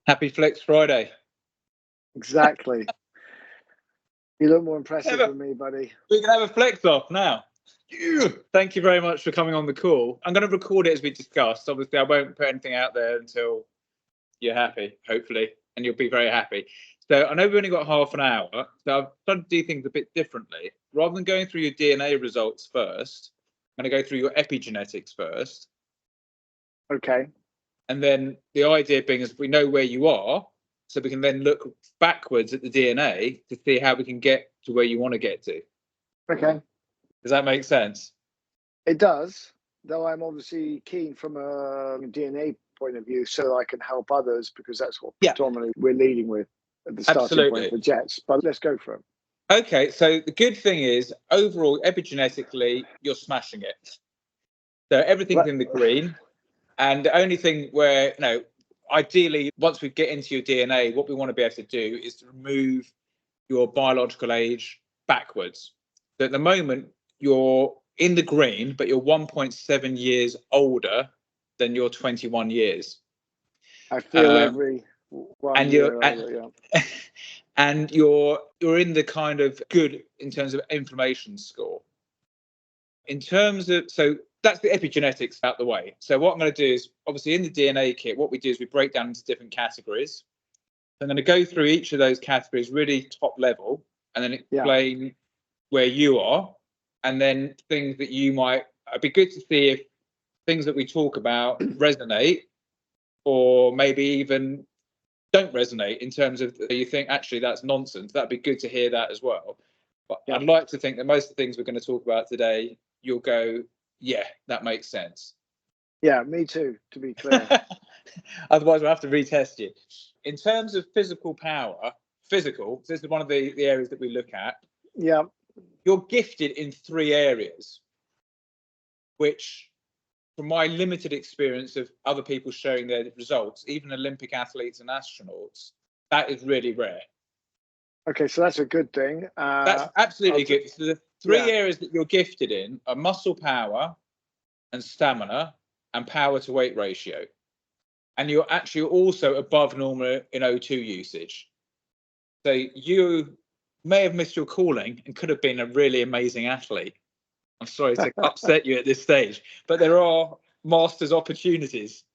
Happy Flex Friday. Exactly. You look more impressive than me, buddy. We can have a flex off now. Thank you very much for coming on the call. I'm going to record it as we discussed. Obviously, I won't put anything out there until you're happy, hopefully, and you'll be very happy. So I know we've only got half an hour, so I've tried to do things a bit differently. Rather than going through your DNA results first, I'm going to go through your epigenetics first. Okay. And then the idea being is we know where you are, so we can then look backwards at the DNA to see how we can get to where you want to get to. Okay. Does that make sense? It does, though I'm obviously keen from a DNA point of view so I can help others, because that's what predominantly we're leading with at the starting point for Jets. But let's go for it. Okay, so the good thing is, overall, epigenetically, you're smashing it. So everything's in the green. And the only thing where, ideally, once we get into your DNA, what we want to be able to do is to remove your biological age backwards. So at the moment, you're in the green, but you're 1.7 years older than your 21 years. I feel every 1 year older, and you're in the kind of good in terms of inflammation score. In terms of, so that's the epigenetics out the way. So what I'm going to do is, obviously in the DNA kit, what we do is we break down into different categories. I'm going to go through each of those categories really top level, and then explain where you are, and then things that you might, it'd be good to see if things that we talk about resonate, or maybe even don't resonate in terms of you think, actually, that's nonsense. That'd be good to hear that as well. But I'd like to think that most of the things we're going to talk about today, you'll go, yeah, that makes sense. Yeah, me too, to be clear. Otherwise, we'll have to retest you. In terms of physical power, this is one of the areas that we look at. Yeah. You're gifted in 3 areas, which, from my limited experience of other people showing their results, even Olympic athletes and astronauts, that is really rare. Okay, so that's a good thing. That's absolutely good. So the 3 areas that you're gifted in are muscle power and stamina and power to weight ratio. And you're actually also above normal in O2 usage. So you may have missed your calling and could have been a really amazing athlete. I'm sorry to upset you at this stage, but there are master's opportunities.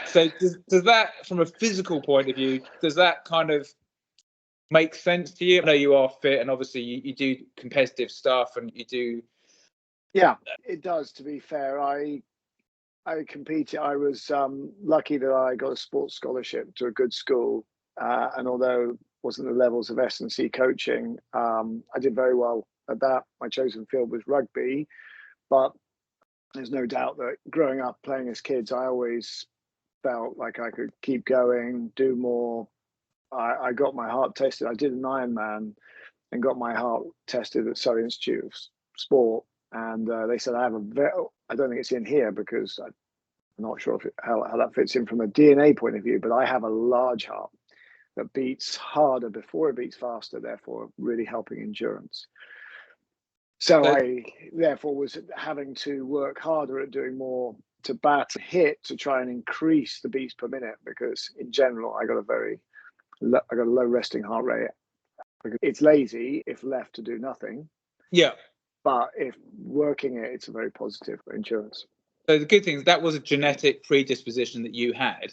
So does that, from a physical point of view, does that kind of make sense to you? I know you are fit, and obviously you do competitive stuff, and you do. Yeah, it does, to be fair. I competed. I was lucky that I got a sports scholarship to a good school, and although it wasn't the levels of S&C coaching, I did very well at that. My chosen field was rugby, but there's no doubt that growing up playing as kids, I always felt like I could keep going, do more. I got my heart tested. I did an Ironman and got my heart tested at Surrey Institute of Sport, and they said I have I don't think it's in here because I'm not sure how that fits in from a DNA point of view, but I have a large heart that beats harder before it beats faster, therefore really helping endurance. So I therefore was having to work harder at doing more to hit to try and increase the beats per minute, because in general I got a low resting heart rate. It's lazy if left to do nothing. Yeah. But if working it, it's a very positive for endurance. So the good thing is that was a genetic predisposition that you had,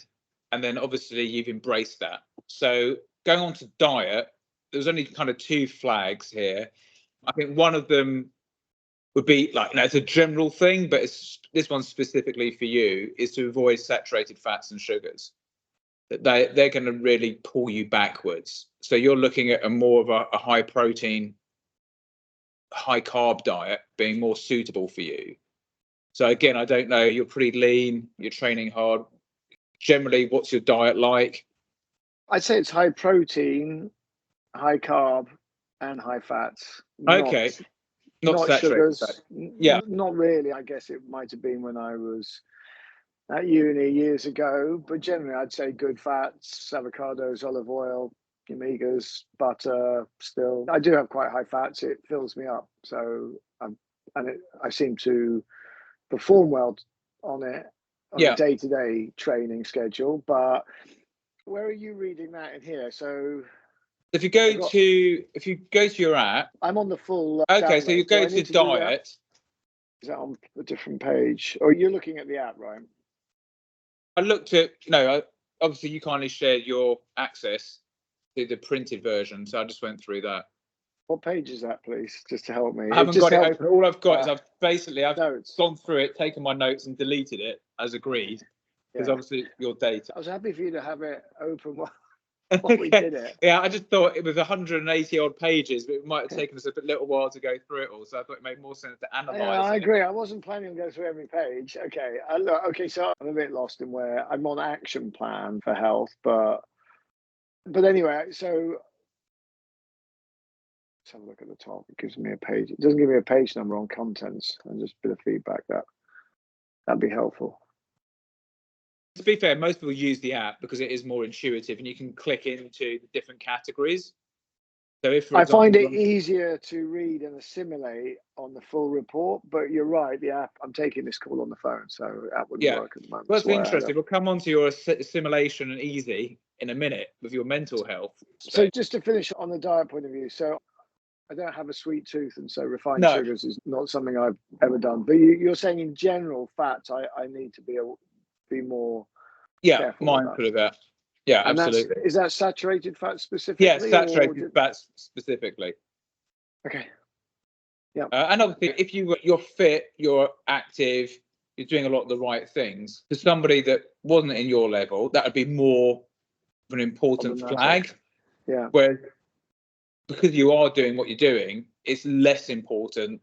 and then obviously you've embraced that. So going on to diet, there's only kind of 2 flags here. I think one of them would be it's a general thing, but this one specifically for you is to avoid saturated fats and sugars. They're going to really pull you backwards. So you're looking at a more of a high protein, high carb diet being more suitable for you. So again, I don't know, you're pretty lean, you're training hard. Generally, what's your diet like? I'd say it's high protein, high carb, and high fats. Okay. Not sugars. Fat. Yeah. Not really. I guess it might have been when I was at uni years ago, but generally I'd say good fats, avocados, olive oil, omegas, butter. Still, I do have quite high fats. It fills me up, so I seem to perform well on it on a day-to-day training schedule. But Where are you reading that in here? So If you go to your app, I'm on the full okay, so you download. Do go I to need to do that? diet. Is that on a different page? Or you're looking at the app, right? I looked at, obviously you kindly shared your access to the printed version, so I just went through that. What page is that, please? Just to help me. I haven't got it open. All I've got is I've notes. gone through it, taken my notes and deleted it as agreed, because obviously your data. I was happy for you to have it open while we did it. Yeah, I just thought it was 180 odd pages, but it might have taken us a little while to go through it all. So I thought it made more sense to analyse it. I agree. I wasn't planning on going through every page. Okay. Okay, so I'm a bit lost in where I'm on action plan for health, but anyway, so let's have a look at the top. It gives me a page. It doesn't give me a page number on contents, and just a bit of feedback that'd be helpful. To be fair, most people use the app because it is more intuitive and you can click into the different categories. So if, for example, I find it easier to read and assimilate on the full report, but you're right, the app, I'm taking this call on the phone, so that wouldn't work at the moment. Well, that's interesting. We'll come on to your assimilation and easy in a minute with your mental health. So just to finish on the diet point of view, so I don't have a sweet tooth, and so refined sugars is not something I've ever done. But you're saying in general, fats, I need to be more careful mindful of that. Yeah, and absolutely. Is that saturated fat specifically? Yeah, saturated fats specifically. Okay. Yeah. And obviously, if you're fit, you're active, you're doing a lot of the right things. For somebody that wasn't in your level, that would be more of an important flag. Yeah. Whereas because you are doing what you're doing, it's less important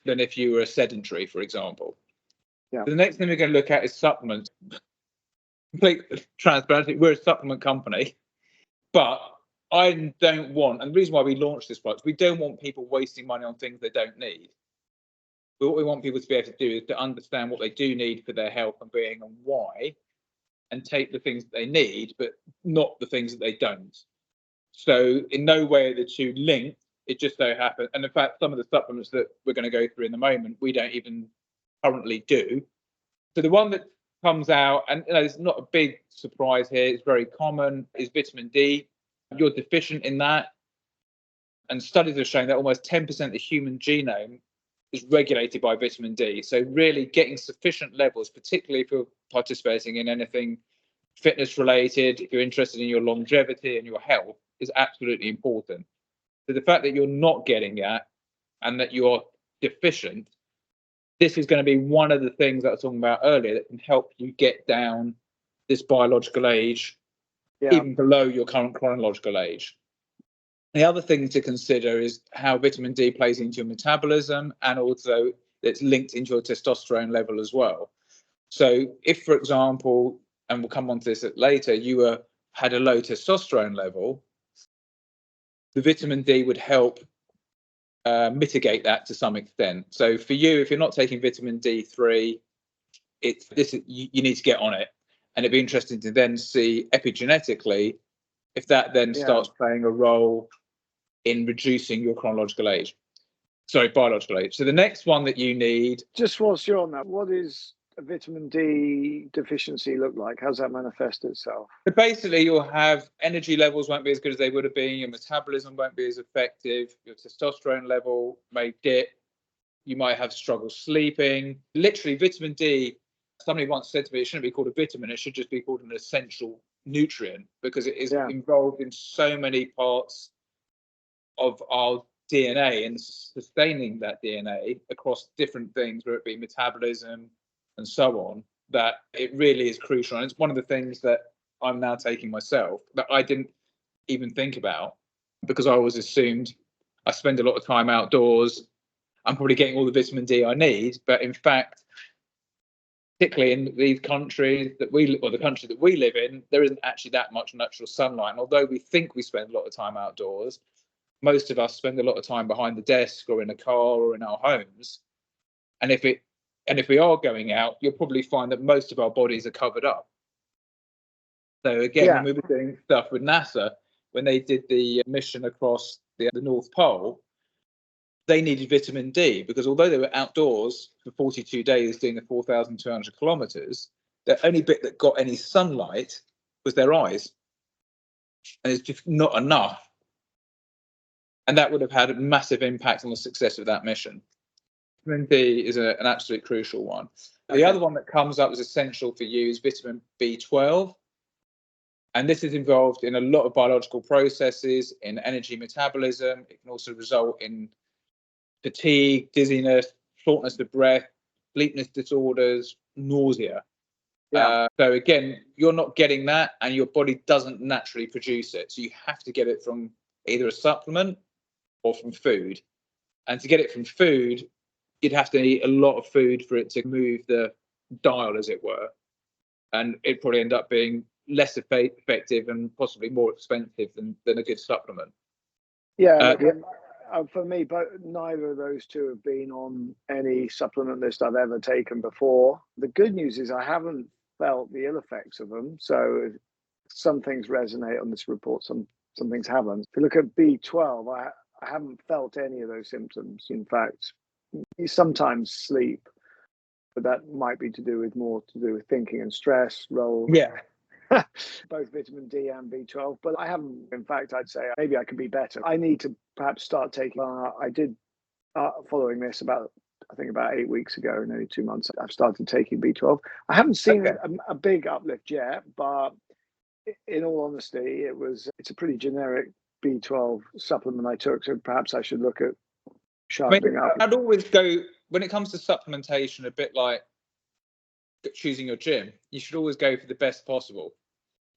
than if you were a sedentary, for example. Yeah. The next thing we're going to look at is supplements. Complete transparency, we're a supplement company, but I don't want, and the reason why we launched this product, we don't want people wasting money on things they don't need. But what we want people to be able to do is to understand what they do need for their health and being and why, and take the things that they need, but not the things that they don't. So in no way are the two linked. It just so happens, and in fact, some of the supplements that we're going to go through in the moment, we don't even currently do. So the one that comes out, and it's not a big surprise here, it's very common, is vitamin D. You're deficient in that. And studies are showing that almost 10% of the human genome is regulated by vitamin D. So really getting sufficient levels, particularly if you're participating in anything fitness related, if you're interested in your longevity and your health, is absolutely important. So the fact that you're not getting that and that you're deficient, this is going to be one of the things that I was talking about earlier that can help you get down this biological age, even below your current chronological age. The other thing to consider is how vitamin D plays into your metabolism, and also it's linked into your testosterone level as well. So if, for example, and we'll come on to this later, you had a low testosterone level, the vitamin D would help mitigate that to some extent. So for you, if you're not taking vitamin D3, you need to get on it. And it'd be interesting to then see epigenetically if that then starts playing a role in reducing your biological age. So the next one that you need. Just whilst you're on that, what is a vitamin D deficiency look like? How's that manifest itself? So basically, you'll have energy levels won't be as good as they would have been. Your metabolism won't be as effective. Your testosterone level may dip. You might have struggle sleeping. Literally, vitamin D, somebody once said to me, it shouldn't be called a vitamin. It should just be called an essential nutrient because it is involved in so many parts of our DNA and sustaining that DNA across different things, whether it be metabolism and so on, that it really is crucial. And it's one of the things that I'm now taking myself that I didn't even think about because I always assumed I spend a lot of time outdoors. I'm probably getting all the vitamin D I need. But in fact, particularly in these countries the country that we live in, there isn't actually that much natural sunlight. And although we think we spend a lot of time outdoors, most of us spend a lot of time behind the desk or in a car or in our homes. And if we are going out, you'll probably find that most of our bodies are covered up. So again, when we were doing stuff with NASA, when they did the mission across the North Pole, they needed vitamin D because although they were outdoors for 42 days doing the 4,200 kilometers, the only bit that got any sunlight was their eyes. and it's just not enough. And that would have had a massive impact on the success of that mission. Vitamin D is an absolute crucial one. The other one that comes up as essential for you is vitamin B12. And this is involved in a lot of biological processes, in energy metabolism. It can also result in fatigue, dizziness, shortness of breath, sleepiness disorders, nausea. So again, you're not getting that, and your body doesn't naturally produce it. So you have to get it from either a supplement or from food. And to get it from food, you'd have to eat a lot of food for it to move the dial, as it were. And it'd probably end up being less effective and possibly more expensive than a good supplement. For me, but neither of those two have been on any supplement list I've ever taken before. The good news is I haven't felt the ill effects of them. So some things resonate on this report, some things haven't. If you look at B12, I haven't felt any of those symptoms. In fact, you sometimes sleep, but that might be more to do with thinking and stress role. Both vitamin D and B12, but I haven't. In fact, I'd say maybe I could be better. I need to perhaps start taking. I did following this about 8 weeks ago, nearly 2 months. I've started taking B12. I haven't seen a big uplift yet, but in all honesty, it's a pretty generic B12 supplement I took. So perhaps I should look at sharpening up. I'd always go, when it comes to supplementation, a bit like choosing your gym. You should always go for the best possible.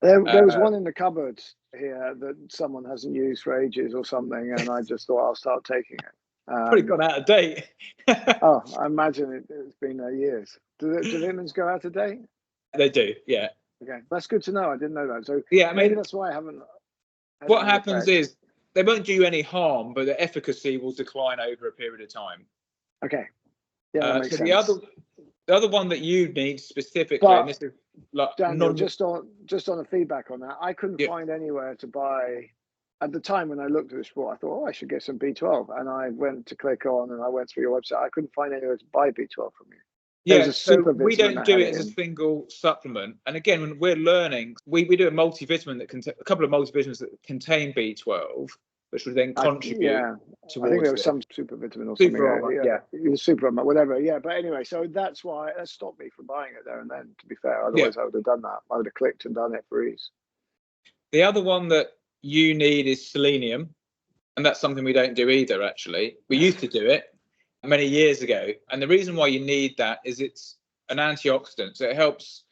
There was one in the cupboard here that someone hasn't used for ages or something, and I just thought I'll start taking it. Probably gone out of date. Oh, I imagine it's been years. Do vitamins go out of date? They do, yeah. Okay, that's good to know. I didn't know that. So maybe that's why I haven't. What happens is they won't do you any harm, but the efficacy will decline over a period of time. Okay. Yeah, that makes sense. The other one that you need specifically, and this is like Daniel, just on a feedback on that, I couldn't find anywhere to buy. At the time when I looked at this report, I thought, I should get some B12, and I went to click on, and I went through your website. I couldn't find anywhere to buy B12 from you. So we don't do it as a single supplement. And again, when we're learning, we do a multivitamin a couple of multivitamins that contain B12, which would then contribute towards. I think there was some super vitamin or something. Super, whatever. Yeah, but anyway, so that stopped me from buying it there and then. To be fair, otherwise I would have done that. I would have clicked and done it for ease. The other one that you need is selenium, and that's something we don't do either. Actually, we used to do it many years ago, and the reason why you need that is it's an antioxidant, so it helps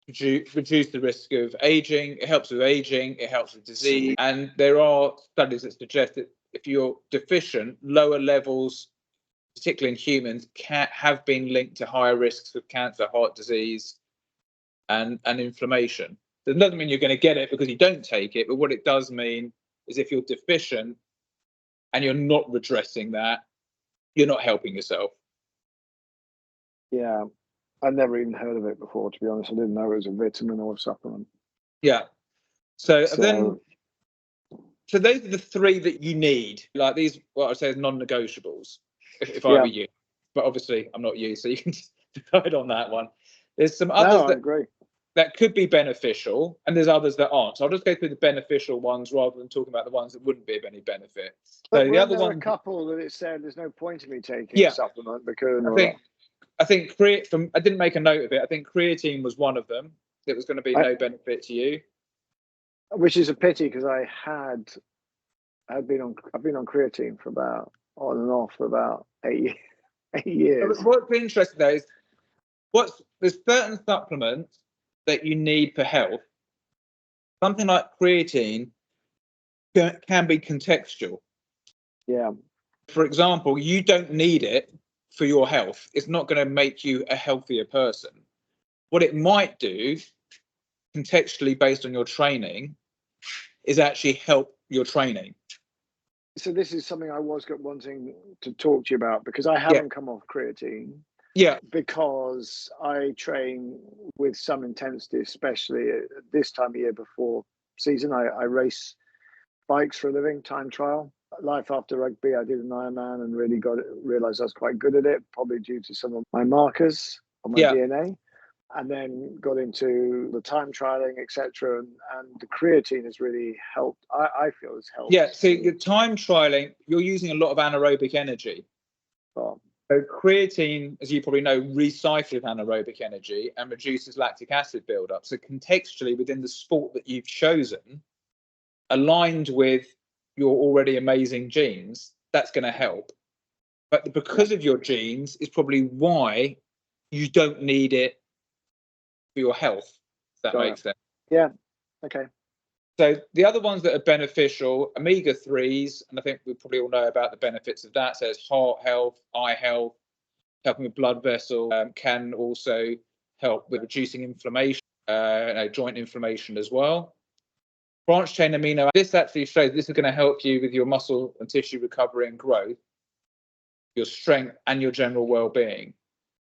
reduce the risk of aging. It helps with aging, it helps with disease, and there are studies that suggest that if you're deficient, lower levels, particularly in humans, have been linked to higher risks of cancer, heart disease, and inflammation. That doesn't mean you're going to get it because you don't take it, but what it does mean is if you're deficient and you're not redressing that, you're not helping yourself. Yeah, I'd never even heard of it before, to be honest. I didn't know it was a vitamin or a supplement. Yeah. So those are the three that you need. Like these, what I would say is non-negotiables, if I were you. But obviously, I'm not you, so you can decide on that one. There's some others that could be beneficial, and there's others that aren't. So I'll just go through the beneficial ones rather than talking about the ones that wouldn't be of any benefit. But so the other one, a couple that it said there's no point in me taking a supplement because I think I didn't make a note of it. I think creatine was one of them. That was going to be no benefit to you, which is a pity because I've been on creatine for about on and off for about 8 years. What's interesting though is there's certain supplements that you need for health. Something like creatine can be contextual. Yeah. For example, you don't need it for your health. It's not going to make you a healthier person. What it might do, contextually based on your training, is actually help your training. So this is something I was wanting to talk to you about because I haven't come off creatine. Yeah. Because I train with some intensity, especially at this time of year before season. I race bikes for a living, time trial. Life after rugby, I did an Ironman and really realised I was quite good at it, probably due to some of my markers on my DNA. and then got into the time trialing, etc. And the creatine has really helped. I feel has helped. Yeah, so your time trialing, you're using a lot of anaerobic energy. Oh. So creatine, as you probably know, recycles anaerobic energy and reduces lactic acid buildup. So contextually, within the sport that you've chosen, aligned with your already amazing genes, that's going to help. But because of your genes is probably why you don't need it for your health, if that makes sense. Yeah, okay. So the other ones that are beneficial, omega-3s, and I think we probably all know about the benefits of that. So it's heart health, eye health, helping with blood vessel, can also help with reducing inflammation, joint inflammation as well. Branch chain amino, this actually shows this is going to help you with your muscle and tissue recovery and growth, your strength and your general well-being.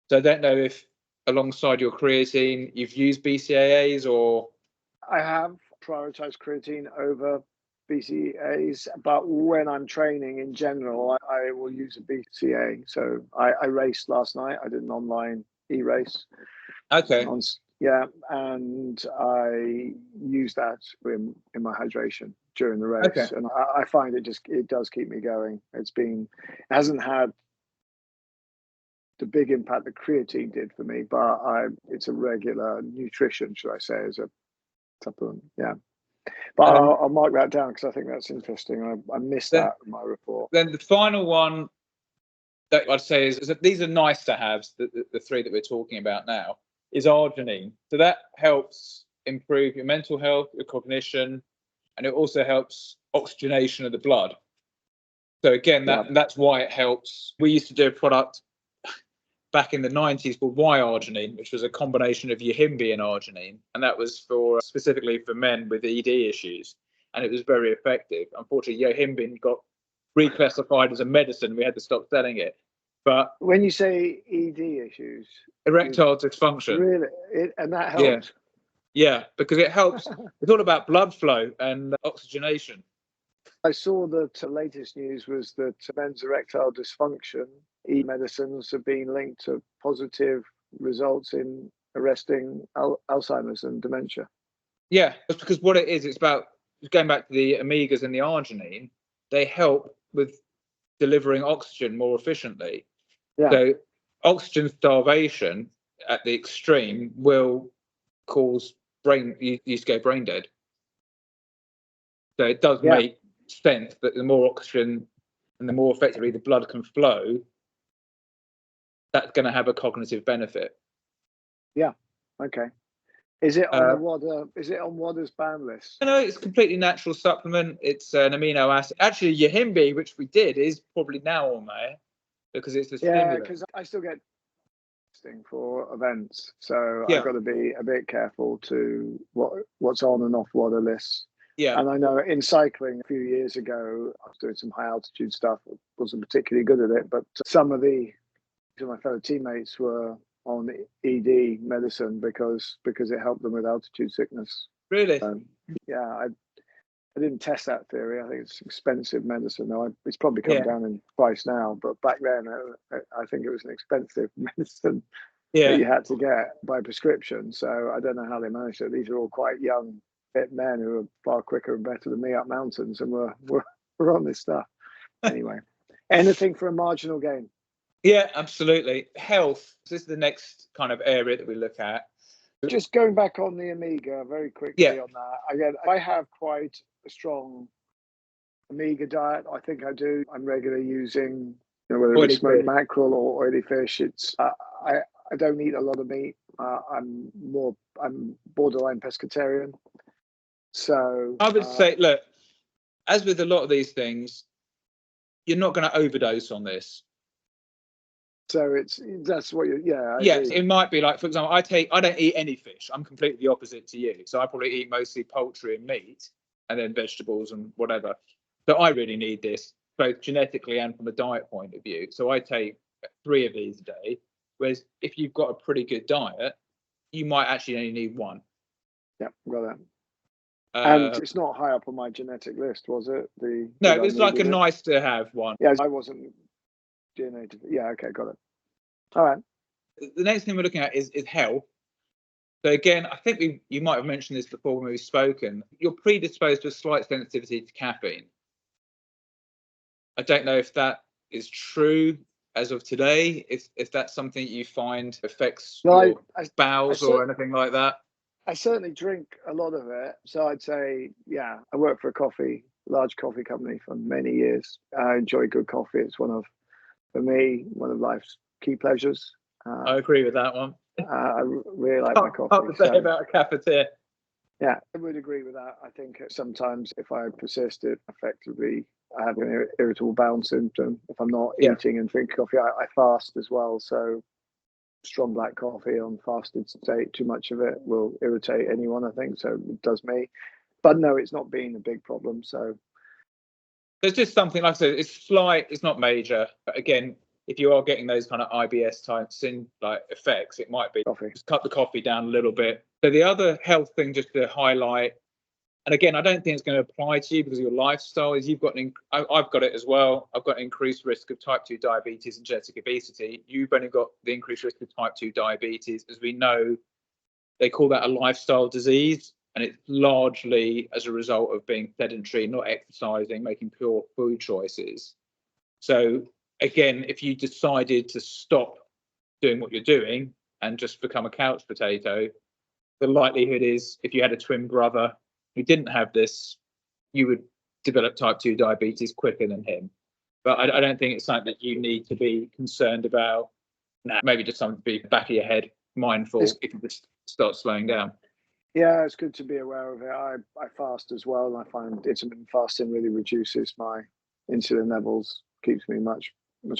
So I don't know if alongside your creatine, you've used BCAAs or... I have prioritized creatine over BCAAs, but when I'm training in general, I will use a BCAA. So I raced last night. I did an online e-race. Okay. Yeah, and I use that in my hydration during the race, okay. and I find it does keep me going. It hasn't had the big impact that creatine did for me, but it's a regular nutrition, should I say, as a supplement. Yeah. But I'll mark that down because I think that's interesting. I missed that in my report. Then the final one that I'd say is that these are nice to haves, the three that we're talking about now, is arginine. So that helps improve your mental health, your cognition, and it also helps oxygenation of the blood. So again, that's why it helps. We used to do a product back in the 90s called Y-arginine, which was a combination of yohimbe and arginine, and that was for specifically for men with ED issues, and it was very effective. Unfortunately, yohimbe got reclassified as a medicine. We had to stop selling it. But when you say ED issues, erectile dysfunction, really, and that helps. Yeah, because it helps. It's all about blood flow and oxygenation. I saw that the latest news was that men's erectile dysfunction medicines have been linked to positive results in arresting Alzheimer's and dementia. Yeah, that's because what it is, it's about going back to the omegas and the arginine. They help with delivering oxygen more efficiently. Yeah. So oxygen starvation at the extreme will cause you used to go brain dead. So it does make sense that the more oxygen and the more effectively the blood can flow, that's going to have a cognitive benefit. Yeah. Okay. Is it on the WADA? Is it on WADA's ban list? No, it's a completely natural supplement. It's an amino acid. Actually, yohimbe, which we did, is probably now on there because it's a stimulant. Yeah, because I still get testing for events, so I've got to be a bit careful to what's on and off WADA lists. Yeah. And I know in cycling a few years ago, I was doing some high altitude stuff. I wasn't particularly good at it, but some of my fellow teammates were on ED medicine because it helped them with altitude sickness. Really? Yeah, I didn't test that theory. I think it's expensive medicine. Now it's probably come down in price now, but back then I think it was an expensive medicine that you had to get by prescription. So I don't know how they managed it. These are all quite young, fit men who are far quicker and better than me up mountains, and we're on this stuff. Anyway, anything for a marginal gain. Yeah, absolutely. Health. This is the next kind of area that we look at. Just going back on the omega very quickly on that. Again, I have quite a strong omega diet. I think I do. I'm regularly using, whether it's smoked mackerel or oily fish. It's I don't eat a lot of meat. I'm borderline pescatarian. So I would say, look, as with a lot of these things, you're not going to overdose on this. So that's what you Yes, it might be like, for example, I don't eat any fish. I'm completely the opposite to you. So I probably eat mostly poultry and meat and then vegetables and whatever. So I really need this both genetically and from a diet point of view. So I take 3 of these a day. Whereas if you've got a pretty good diet, you might actually only need 1. Yeah, got that. And it's not high up on my genetic list, was it? No, it was like a nice to have one. Yeah, I wasn't DNA. Yeah, okay, got it. All right. The next thing we're looking at is health. So again, I think you might have mentioned this before when we've spoken. You're predisposed to a slight sensitivity to caffeine. I don't know if that is true as of today, if that's something you find affects your bowels or anything like that. I certainly drink a lot of it. So I'd say, yeah, I work for a large coffee company for many years. I enjoy good coffee. It's for me, one of life's key pleasures. I agree with that one. I really like my coffee. Hard to say about a cafetiere. Yeah, I would agree with that. I think sometimes if I persist, it effectively, I have an irritable bowel symptom. If I'm not eating and drinking coffee, I fast as well. So strong black coffee on fasted state, too much of it will irritate anyone, I think. So it does me. But no, it's not been a big problem. So there's just something, like I said, it's slight, it's not major. But again, if you are getting those kind of IBS type effects, it might be just cut the coffee down a little bit. So the other health thing, just to highlight, and again, I don't think it's going to apply to you because of your lifestyle, is I've got it as well. I've got an increased risk of type 2 diabetes and genetic obesity. You've only got the increased risk of type 2 diabetes. As we know, they call that a lifestyle disease. And it's largely as a result of being sedentary, not exercising, making poor food choices. So again, if you decided to stop doing what you're doing and just become a couch potato, the likelihood is if you had a twin brother who didn't have this, you would develop type 2 diabetes quicker than him. But I don't think it's something that you need to be concerned about. Now, maybe just something to be back of your head, mindful if you just start slowing down. Yeah, it's good to be aware of it. I fast as well, and I find intermittent fasting really reduces my insulin levels, keeps me much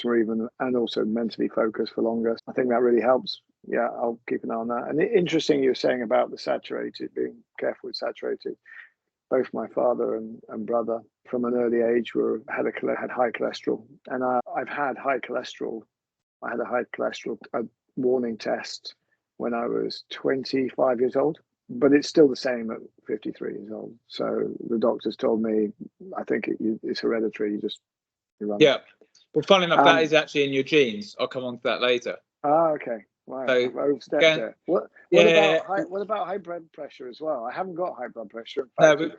more even, and also mentally focused for longer. I think that really helps. Yeah, I'll keep an eye on that. And interesting, you were saying about the saturated, being careful with saturated. Both my father and brother, from an early age, had high cholesterol, and I've had high cholesterol. I had a high cholesterol warning test when I was 25 years old. But it's still the same at 53 years old. So the doctors told me, I think it's hereditary. You run. Yeah. Well, funny enough, that is actually in your genes. I'll come on to that later. Okay. Wow. So, I've overstepped it. What about high blood pressure as well? I haven't got high blood pressure. In fact, no,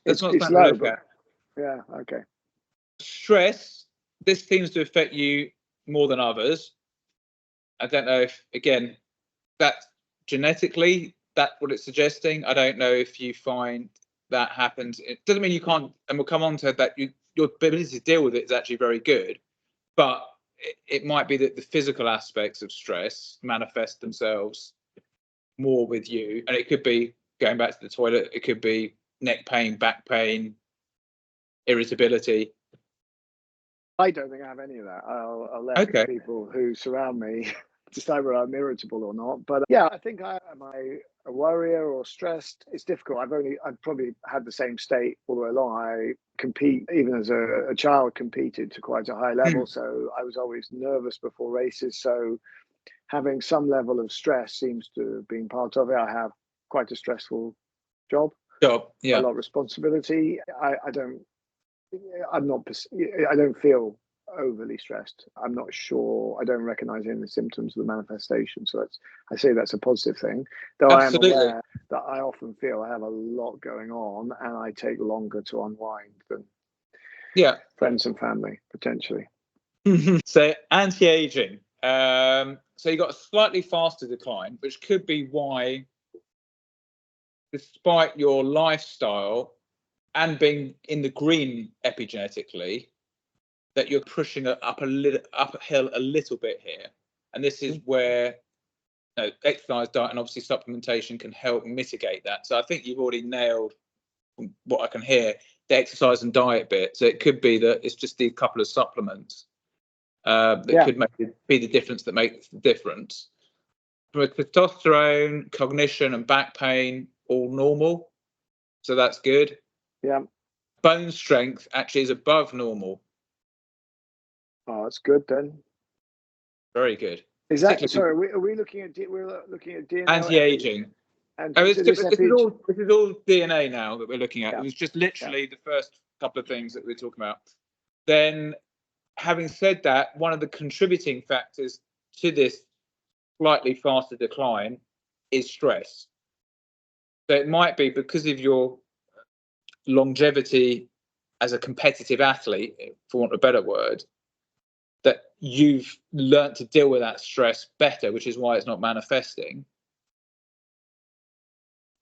it's not it's low. But, yeah. Okay. Stress. This seems to affect you more than others. I don't know if, again, that's genetically, that's what it's suggesting. I don't know if you find that happens. It doesn't mean you can't, and we'll come on to that. Your ability to deal with it is actually very good, but it might be that the physical aspects of stress manifest themselves more with you, and it could be going back to the toilet. It could be neck pain, back pain, irritability. I don't think I have any of that. I'll let the people who surround me decide whether I'm irritable or not. But yeah, I think am I a worrier or stressed? It's difficult. I've probably had the same state all the way along. I compete, even as a child, competed to quite a high level. So I was always nervous before races. So having some level of stress seems to have been part of it. I have quite a stressful job. Yeah. A lot of responsibility. I don't feel overly stressed. I'm not sure. I don't recognize any of the symptoms of the manifestation. So I say that's a positive thing. Though Absolutely. I am aware that I often feel I have a lot going on and I take longer to unwind than friends and family, potentially. So anti-aging. So you got a slightly faster decline, which could be why, despite your lifestyle and being in the green epigenetically, that you're pushing uphill a little bit here. And this is where exercise, diet, and obviously supplementation can help mitigate that. So I think you've already nailed, from what I can hear, the exercise and diet bit. So it could be that it's just these couple of supplements that could be the difference that makes the difference. From a testosterone, cognition, and back pain, all normal. So that's good. Yeah. Bone strength actually is above normal. Oh, that's good then. Very good. Is that sorry? Are we looking at DNA anti-aging? This is all DNA now that we're looking at. It was just literally the first couple of things that we're talking about. Then, having said that, one of the contributing factors to this slightly faster decline is stress. So it might be because of your longevity as a competitive athlete, for want of a better word, that you've learnt to deal with that stress better, which is why it's not manifesting.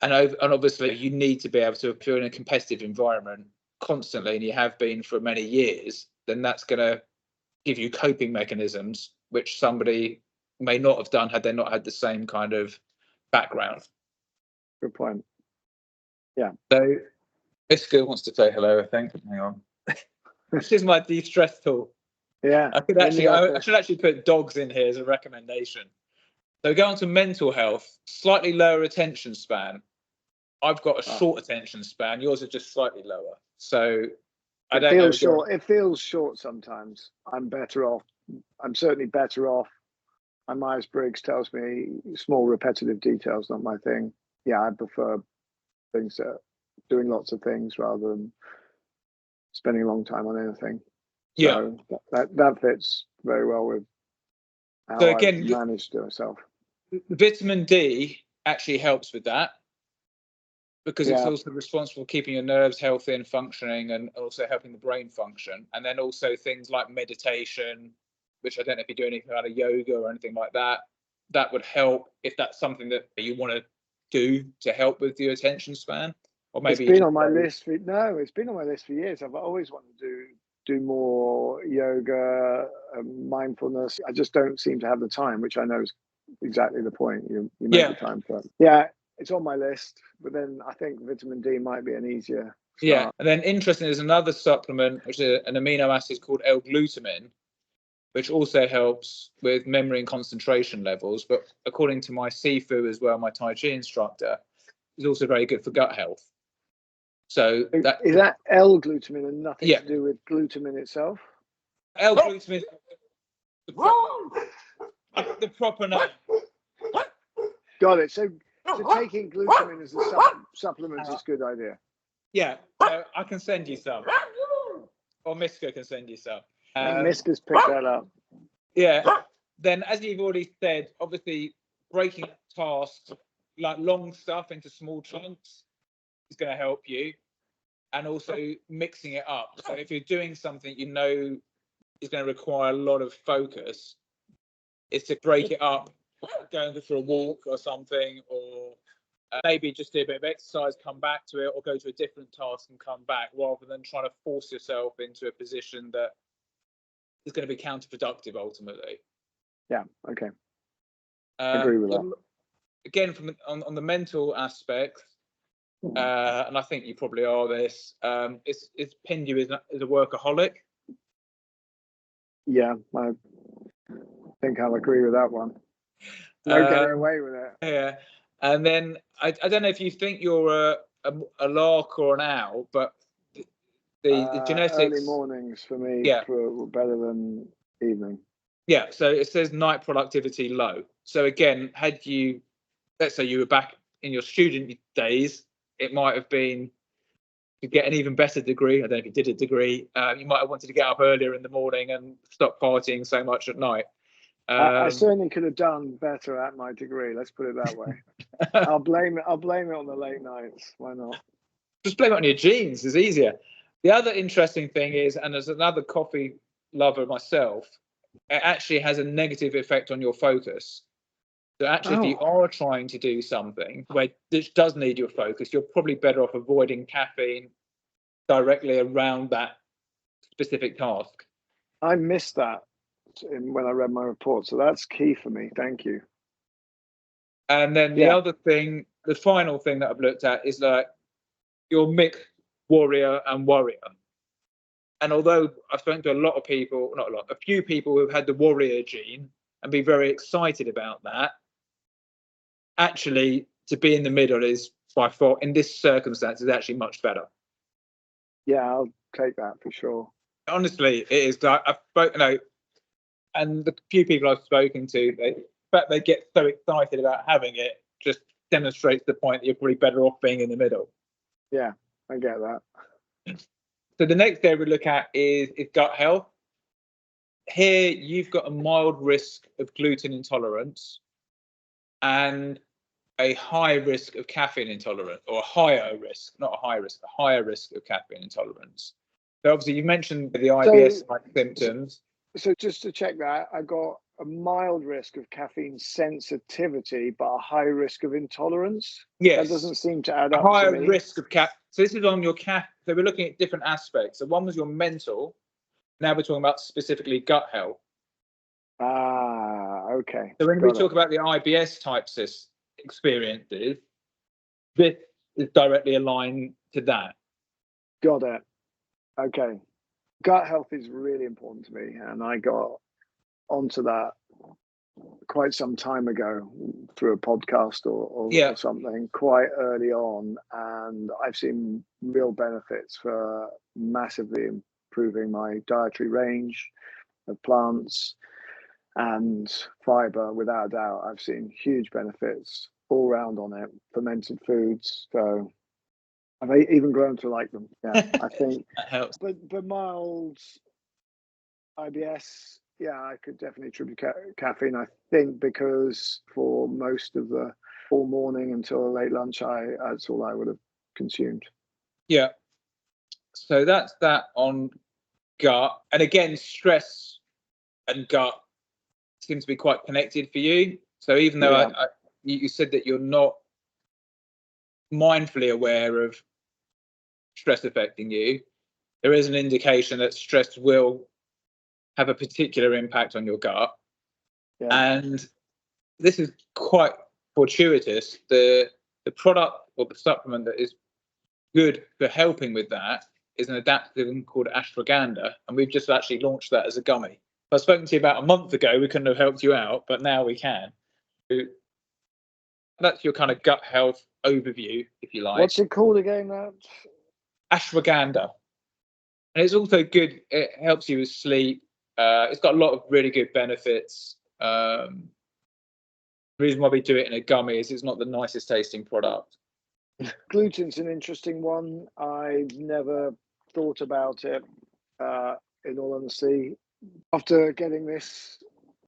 And obviously, you need to be able to, if you're in a competitive environment constantly, and you have been for many years, then that's going to give you coping mechanisms, which somebody may not have done had they not had the same kind of background. Good point. Yeah. So this girl wants to say hello, I think. Hang on. This is my de-stress tool. Yeah. I should actually put dogs in here as a recommendation. So go on to mental health, slightly lower attention span. I've got a short attention span. Yours are just slightly lower. So I don't know. Short. It feels short sometimes. I'm better off. I'm certainly better off. My Myers-Briggs tells me small repetitive details, not my thing. Yeah, I prefer things that doing lots of things rather than spending a long time on anything. So that fits very well with how I've managed to myself. Vitamin D actually helps with that, because it's also responsible for keeping your nerves healthy and functioning, and also helping the brain function. And then also things like meditation, which I don't know if you do anything out of yoga or anything like that. That would help if that's something that you want to do to help with your attention span. Or maybe it's been on my list for years. I've always wanted to do more yoga, mindfulness. I just don't seem to have the time, which I know is exactly the point. You make the time for it. Yeah, it's on my list, but then I think vitamin D might be an easier start. Yeah, and then interesting, there's another supplement, which is an amino acid called L-glutamine, which also helps with memory and concentration levels. But according to my Sifu as well, my Tai Chi instructor, is also very good for gut health. So is that L-glutamine and nothing to do with glutamine itself? L-glutamine, the proper name. Got it. So taking glutamine as a supplement is a good idea. Yeah, so I can send you some, or Miska can send you some. Miska's picked that up. Yeah. Then, as you've already said, obviously breaking tasks like long stuff into small chunks is going to help you, and also mixing it up. So if you're doing something you know is going to require a lot of focus, is to break it up, going for a walk or something, or maybe just do a bit of exercise, come back to it, or go to a different task and come back, rather than trying to force yourself into a position that is going to be counterproductive ultimately. Yeah, okay. I agree with that. Again, on the mental aspect, and I think you probably are this, is Pindu is a workaholic. Yeah, I think I'll agree with that one. No getting away with it. Yeah, and then I don't know if you think you're a lark or an owl, but the genetics. Early mornings for me were better than evening. Yeah, so it says night productivity low. So again, let's say you were back in your student days, it might have been to get an even better degree. I don't know if you did a degree. You might have wanted to get up earlier in the morning and stop partying so much at night. I certainly could have done better at my degree. Let's put it that way. I'll blame it on the late nights. Why not? Just blame it on your genes. It's easier. The other interesting thing is, and as another coffee lover myself, it actually has a negative effect on your focus. So actually, if you are trying to do something which does need your focus, you're probably better off avoiding caffeine directly around that specific task. I missed that when I read my report, so that's key for me. Thank you. And then the other thing, the final thing that I've looked at is like your mixed warrior and warrior. And although I've spoken to a few people who've had the warrior gene and be very excited about that, actually to be in the middle is by far, in this circumstance, is actually much better. Yeah, I'll take that for sure. Honestly, it is. I've spoken, and the few people I've spoken to, the fact they get so excited about having it just demonstrates the point that you're probably better off being in the middle. Yeah, I get that. So the next area we look at is gut health. Here you've got a mild risk of gluten intolerance, and a high risk of caffeine intolerance, or a higher risk, not a high risk, a higher risk of caffeine intolerance. So obviously you mentioned the IBS-like symptoms. So just to check that, I got a mild risk of caffeine sensitivity, but a high risk of intolerance. Yes. That doesn't seem to add A up to higher me. risk of So this is on your So we're looking at different aspects. So one was your mental. Now we're talking about specifically gut health. Ah, okay. So when we talk about the IBS type experiences, this is directly aligned to that. Got it. Okay. Gut health is really important to me, and I got onto that quite some time ago through a podcast or something quite early on, and I've seen real benefits for massively improving my dietary range of plants and fiber. Without a doubt, I've seen huge benefits all round on it. Fermented foods, so I've even grown to like them. Yeah, I think that helps. But mild IBS, yeah, I could definitely attribute caffeine. I think because for most of the all morning until late lunch, that's all I would have consumed. Yeah. So that's that on gut. And again, stress and gut seem to be quite connected for you. So even though you said that you're not mindfully aware of stress affecting you, there is an indication that stress will have a particular impact on your gut. Yeah. And this is quite fortuitous. The product or the supplement that is good for helping with that is an adaptogen called ashwagandha, and we've just actually launched that as a gummy. If I'd spoken to you about a month ago, we couldn't have helped you out, but now we can. So that's your kind of gut health overview, if you like. What's it called again? Ashwagandha. And it's also good. It helps you with sleep. It's got a lot of really good benefits. The reason why we do it in a gummy is it's not the nicest tasting product. Gluten's an interesting one. I've never thought about it, in all honesty. After getting this,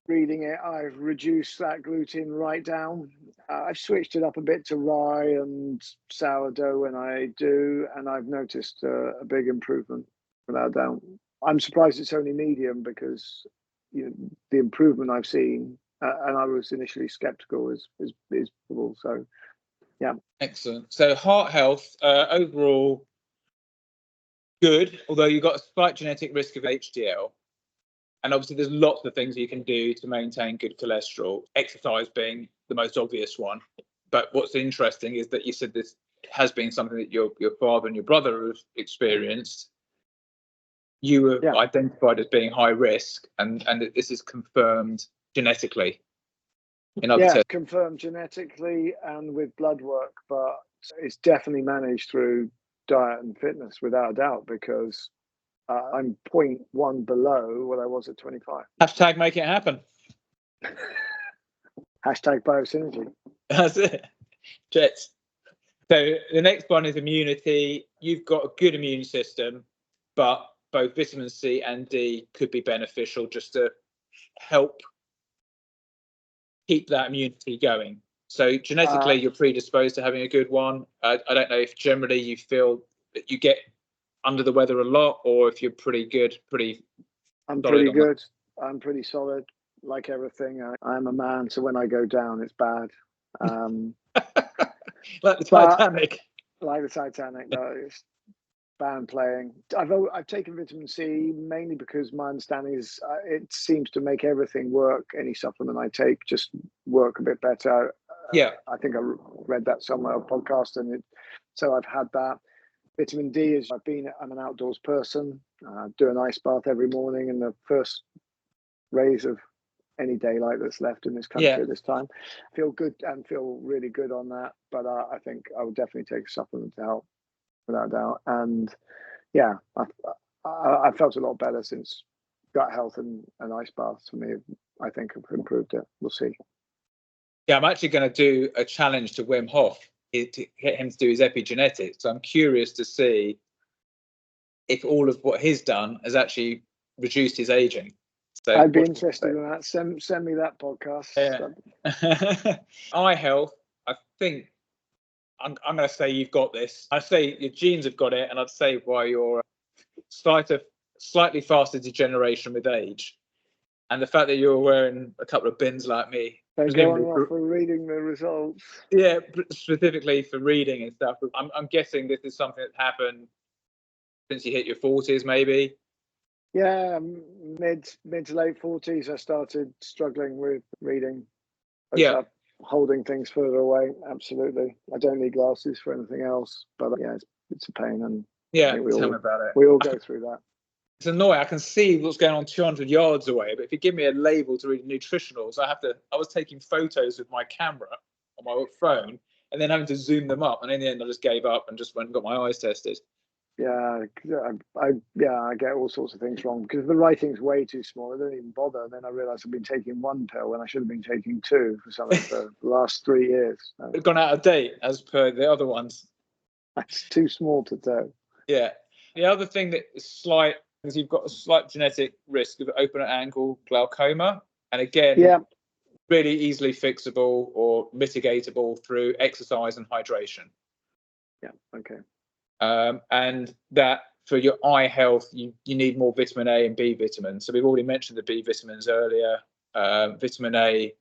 reading it, I've reduced that gluten right down. I've switched it up a bit to rye and sourdough when I do, and I've noticed a big improvement without doubt. I'm surprised it's only medium because the improvement I've seen, and I was initially skeptical, is visible. So, yeah. Excellent. So heart health, overall good, although you've got a slight genetic risk of HDL. And obviously there's lots of things you can do to maintain good cholesterol, exercise being the most obvious one. But what's interesting is that you said this has been something that your father and your brother have experienced. You were identified as being high risk, and this is confirmed genetically. Confirmed genetically and with blood work, but it's definitely managed through diet and fitness without a doubt, because I'm 0.1 below what I was at 25. Hashtag make it happen. Hashtag Bio-Synergy. That's it. Jets. So the next one is immunity. You've got a good immune system, but both vitamin C and D could be beneficial just to help keep that immunity going. So genetically, you're predisposed to having a good one. I don't know if generally you feel that you get under the weather a lot, or if you're pretty good, I'm pretty good. I'm pretty solid. Like everything, I'm a man, so when I go down, it's bad. Like the Titanic. Like the Titanic, no, it's band playing. I've taken vitamin C mainly because my understanding is it seems to make everything work. Any supplement I take just work a bit better. I think I read that somewhere on a podcast, so I've had that. Vitamin D is I'm an outdoors person. Do an ice bath every morning in the first rays of any daylight that's left in this country at this time. Feel good and feel really good on that. But I think I would definitely take a supplement to help, without a doubt. And I felt a lot better since gut health and ice baths for me, I think, have improved it. We'll see. Yeah, I'm actually going to do a challenge to Wim Hof to get him to do his epigenetics. So I'm curious to see if all of what he's done has actually reduced his aging. So I'd be interested in that. Send me that podcast. Yeah. Eye health. I think I'm going to say you've got this. I say your genes have got it, and I'd say why you're slightly faster degeneration with age, and the fact that you're wearing a couple of bins like me. They're going off for reading the results. Yeah, specifically for reading and stuff. I'm guessing this is something that happened since you hit your 40s, maybe. Yeah, mid to late 40s, I started struggling with reading. Yeah. Holding things further away. Absolutely. I don't need glasses for anything else, but yeah, it's a pain. And yeah, tell me about it. We all go through that. It's annoying. I can see what's going on 200 yards away, but if you give me a label to read nutritionals, I was taking photos with my camera on my phone and then having to zoom them up. And in the end, I just gave up and just went and got my eyes tested. Yeah, I get all sorts of things wrong because the writing's way too small. I don't even bother. And then I realised I've been taking one pill when I should have been taking two for something for the last 3 years. So. It's gone out of date as per the other ones. That's too small to tell. Yeah. The other thing that is slight is you've got a slight genetic risk of open angle glaucoma. And again, really easily fixable or mitigatable through exercise and hydration. Yeah, okay. And that for your eye health, you need more vitamin A and B vitamins. So we've already mentioned the B vitamins earlier. Vitamin A,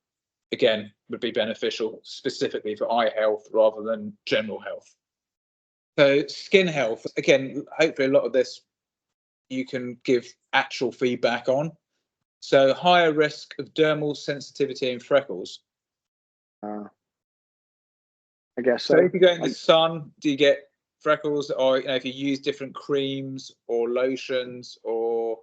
again, would be beneficial specifically for eye health rather than general health. So skin health, again, hopefully a lot of this you can give actual feedback on. So higher risk of dermal sensitivity and freckles. I guess so. So if you go in the sun, do you get freckles? Or if you use different creams or lotions or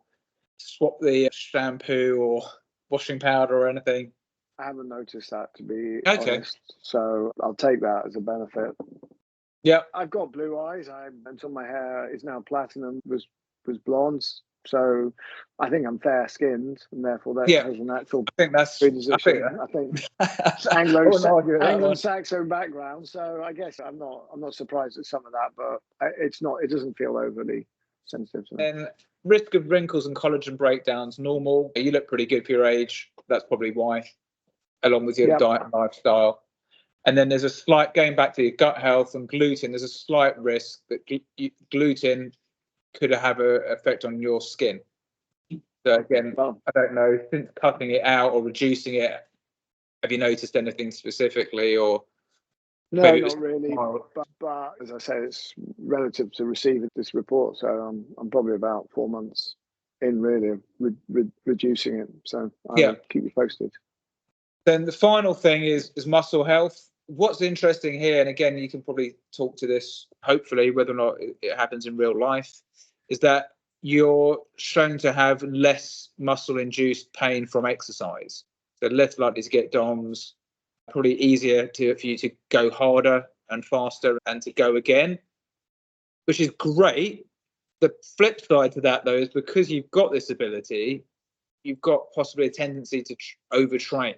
swap the shampoo or washing powder or anything? I haven't noticed that, to be honest. So I'll take that as a benefit. Yeah, I've got blue eyes. Until my hair is now platinum, was blonde. So I think I'm fair skinned, and therefore that has a natural. I think that's. Predisposition. I think Anglo-Saxon background. So I guess I'm not surprised at some of that, but it's not. It doesn't feel overly sensitive. So. And risk of wrinkles and collagen breakdowns normal. You look pretty good for your age. That's probably why, along with your diet and lifestyle. And then there's a slight, going back to your gut health and gluten, there's a slight risk that gluten could have an effect on your skin. So again, I don't know, since cutting it out or reducing it, have you noticed anything specifically? Or no, not really. But as I say, it's relative to receiving this report. So I'm probably about 4 months in, really, reducing it. So I'll keep you posted. Then the final thing is muscle health. What's interesting here, and again, you can probably talk to this, hopefully, whether or not it happens in real life, is that you're shown to have less muscle-induced pain from exercise. So less likely to get DOMS, probably easier for you to go harder and faster and to go again, which is great. The flip side to that, though, is because you've got this ability, you've got possibly a tendency to overtrain.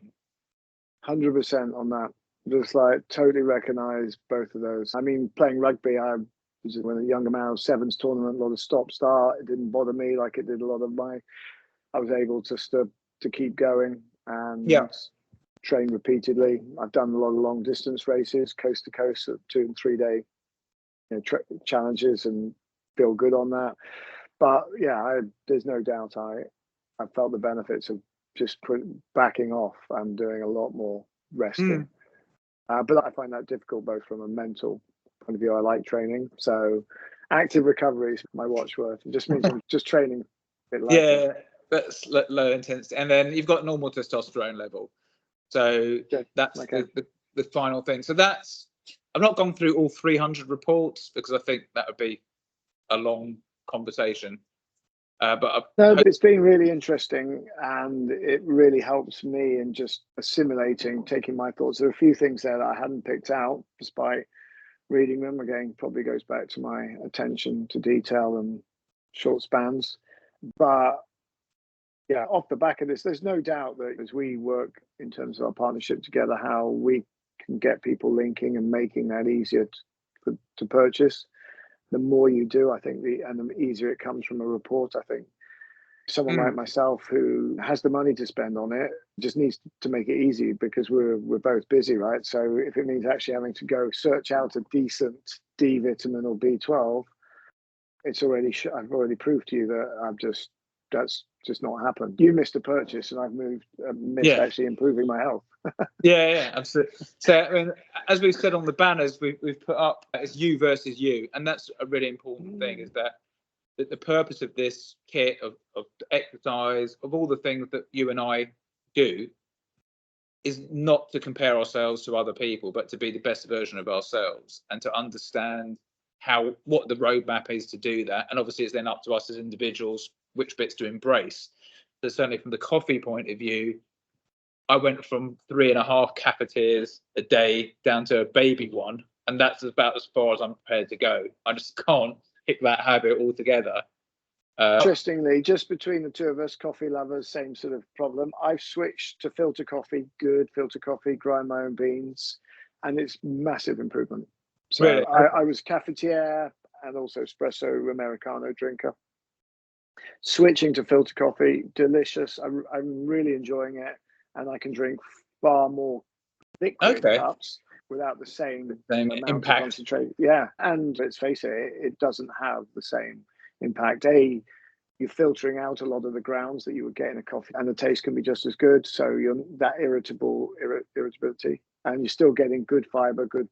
100% on that. Just totally recognise both of those. I mean, playing rugby, I was when a younger man, I was sevens tournament, a lot of stop-start. It didn't bother me like it did a lot of I was able to keep going and train repeatedly. I've done a lot of long distance races, coast to coast, 2 and 3 day challenges, and feel good on that. But yeah, there's no doubt I felt the benefits of just backing off and doing a lot more resting. But I find that difficult both from a mental point of view. I like training, so active recovery is my watchword. It just means I'm just training a bit lighter. Yeah, that's low intensity, and then you've got normal testosterone level. So that's the final thing. So I've not gone through all 300 reports because I think that would be a long conversation. But it's been really interesting, and it really helps me in just assimilating, taking my thoughts. There are a few things there that I hadn't picked out despite reading them. Again, probably goes back to my attention to detail and short spans. But yeah, off the back of this, there's no doubt that as we work in terms of our partnership together, how we can get people linking and making that easier to purchase. The more you do, I think, and the easier it comes from a report, I think Someone like myself who has the money to spend on it just needs to make it easy because we're both busy, right? So if it means actually having to go search out a decent D vitamin or B12, it's already I've already proved to you that that's just not happened. You missed a purchase, and I've missed actually improving my health. Yeah, absolutely. So, I mean, as we've said on the banners, we've put up it's you versus you, and that's a really important thing. Is that the purpose of this kit of exercise, of all the things that you and I do, is not to compare ourselves to other people, but to be the best version of ourselves and to understand what the roadmap is to do that. And obviously, it's then up to us as individuals which bits to embrace. So certainly from the coffee point of view, I went from 3.5 cafetiers a day down to a baby one, and that's about as far as I'm prepared to go. I just can't pick that habit altogether. Interestingly, just between the two of us, coffee lovers, same sort of problem. I've switched to filter coffee, good filter coffee, grind my own beans, and it's massive improvement. So really? I was cafetiere and also espresso Americano drinker. Switching to filter coffee, delicious. I'm really enjoying it, and I can drink far more liquid cups without the same amount impact. of concentration. Yeah, and let's face it, it doesn't have the same impact. You're filtering out a lot of the grounds that you would get in a coffee, and the taste can be just as good. So you're that irritability, and you're still getting good fiber, good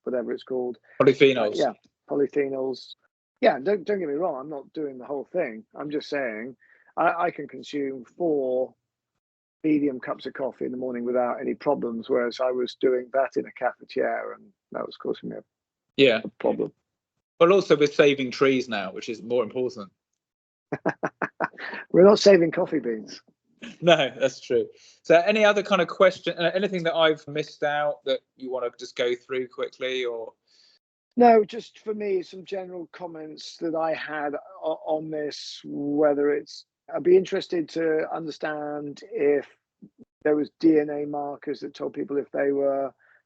whatever it's called, polyphenols. Polyphenols. Yeah, don't get me wrong. I'm not doing the whole thing. I'm just saying I can consume 4 medium cups of coffee in the morning without any problems, whereas I was doing that in a cafetiere, and that was causing me a problem. But also we're saving trees now, which is more important. We're not saving coffee beans. No, that's true. So any other kind of question, anything that I've missed out that you want to just go through quickly, or? No, just for me, some general comments that I had on this, I'd be interested to understand if there was DNA markers that told people if they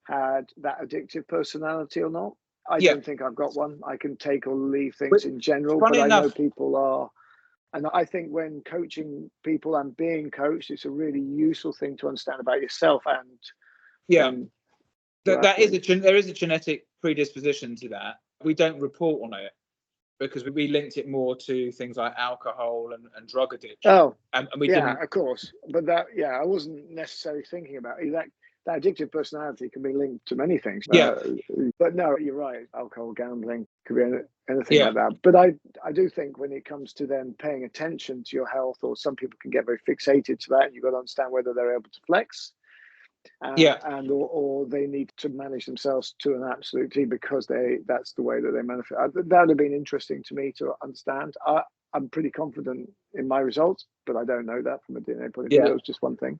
had that addictive personality or not. I don't think I've got one. I can take or leave things in general, but I know people are. And I think when coaching people and being coached, it's a really useful thing to understand about yourself and there is a genetic predisposition to that. We don't report on it because we linked it more to things like alcohol and drug addiction. Oh, and we didn't. Of course. But I wasn't necessarily thinking about it. That addictive personality can be linked to many things. But no, you're right. Alcohol, gambling, could be anything like that. But I do think when it comes to then paying attention to your health, or some people can get very fixated to that, and you've got to understand whether they're able to flex. And or they need to manage themselves to an absolute T because that's the way that they manifest. That would have been interesting to me to understand. I'm pretty confident in my results, but I don't know that from a DNA point of view. That was just one thing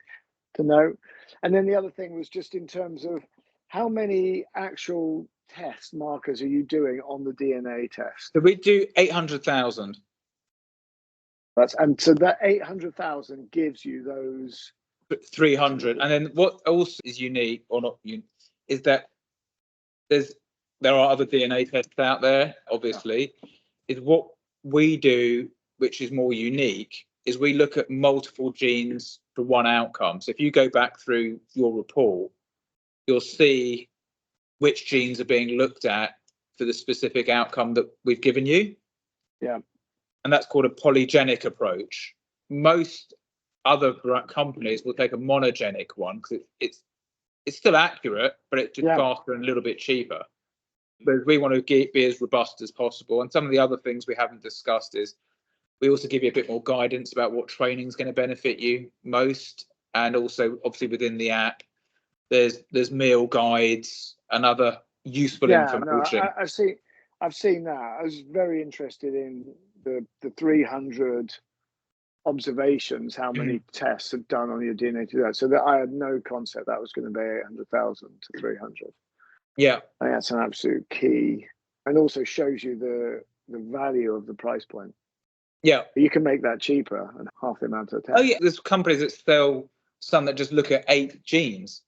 to know. And then the other thing was just in terms of how many actual test markers are you doing on the DNA test? So we do 800,000. And so that 800,000 gives you those 300. And then what also is unique, or not, is that there are other DNA tests out there, obviously. Is what we do, which is more unique, is we look at multiple genes for one outcome. So if you go back through your report, you'll see which genes are being looked at for the specific outcome that we've given you. Yeah. And that's called a polygenic approach. Most other companies will take a monogenic one because it's still accurate, but it's just faster and a little bit cheaper. But we want to be as robust as possible. And some of the other things we haven't discussed is we also give you a bit more guidance about what training is going to benefit you most. And also, obviously, within the app, there's meal guides and other useful information. No, I've seen that. I was very interested in the 300 observations, how many tests are done on your DNA to that. So that I had no concept that was going to be 800,000 to 300. Yeah, I think that's an absolute key, and also shows you the value of the price point. Yeah, you can make that cheaper and half the amount of tests. Oh yeah, there's companies that sell some that just look at 8 genes.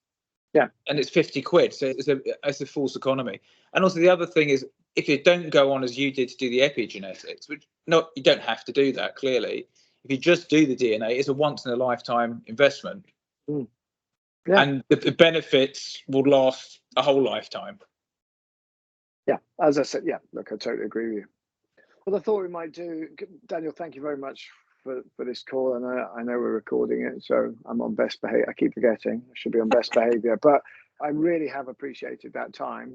Yeah, and it's 50 quid. So it's a false economy. And also the other thing is, if you don't go on as you did to do the epigenetics, which you don't have to do that clearly. If you just do the DNA, it's a once in a lifetime investment. Mm. Yeah. And the benefits will last a whole lifetime. Yeah, as I said, yeah, look, I totally agree with you. Well, I thought we might do, Daniel, thank you very much for this call. And I know we're recording it, so I'm on best behavior. I keep forgetting I should be on best behavior, but I really have appreciated that time.